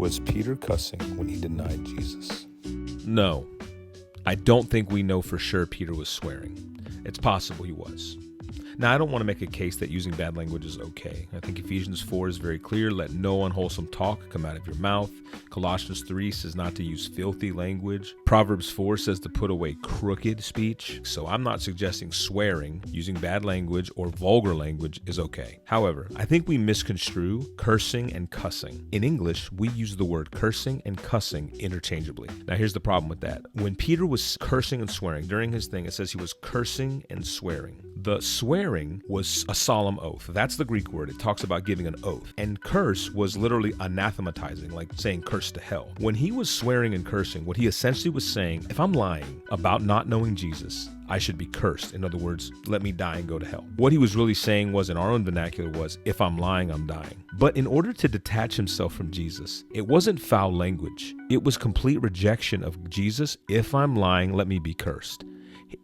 Was Peter cussing when he denied Jesus? No, I don't think we know for sure Peter was swearing. It's possible he was. Now, I don't want to make a case that using bad language is okay. I think Ephesians 4 is very clear. Let no unwholesome talk come out of your mouth. Colossians 3 says not to use filthy language. Proverbs 4 says to put away crooked speech. So I'm not suggesting swearing, using bad language, or vulgar language is okay. However, I think we misconstrue cursing and cussing. In English, we use the word cursing and cussing interchangeably. Now, here's the problem with that. When Peter was cursing and swearing, during his thing, it says he was cursing and swearing. The swearing was a solemn oath. That's the Greek word. It talks about giving an oath. And curse was literally anathematizing, like saying curse to hell. When he was swearing and cursing, what he essentially was saying, if I'm lying about not knowing Jesus, I should be cursed. In other words, let me die and go to hell. What he was really saying was, in our own vernacular, was, if I'm lying, I'm dying. But in order to detach himself from Jesus, it wasn't foul language. It was complete rejection of Jesus. If I'm lying, let me be cursed.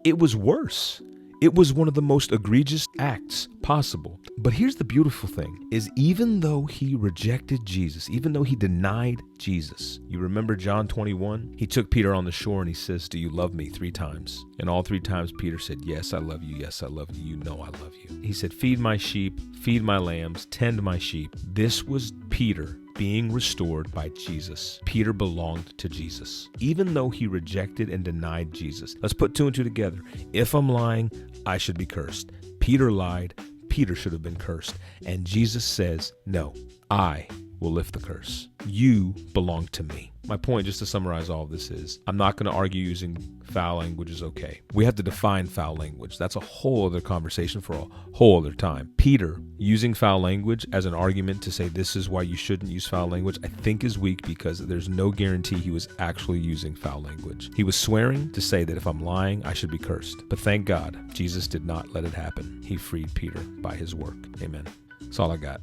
It was worse. It was one of the most egregious acts possible. But here's the beautiful thing, is even though he rejected Jesus, even though he denied Jesus, you remember John 21? He took Peter on the shore and he says, do you love me? 3 times. And all 3 times Peter said, yes, I love you. Yes, I love you. You know I love you. He said, feed my sheep, feed my lambs, tend my sheep. This was Peter being restored by Jesus. Peter belonged to Jesus, even though he rejected and denied Jesus. Let's put 2 and 2 together. If I'm lying, I should be cursed. Peter lied. Peter should have been cursed. And Jesus says, no, I will lift the curse. You belong to me. My point, just to summarize all of this, is I'm not going to argue using foul language is okay. We have to define foul language. That's a whole other conversation for a whole other time. Peter using foul language as an argument to say this is why you shouldn't use foul language, I think is weak, because there's no guarantee he was actually using foul language. He was swearing to say that if I'm lying, I should be cursed. But thank God, Jesus did not let it happen. He freed Peter by his work. Amen. That's all I got.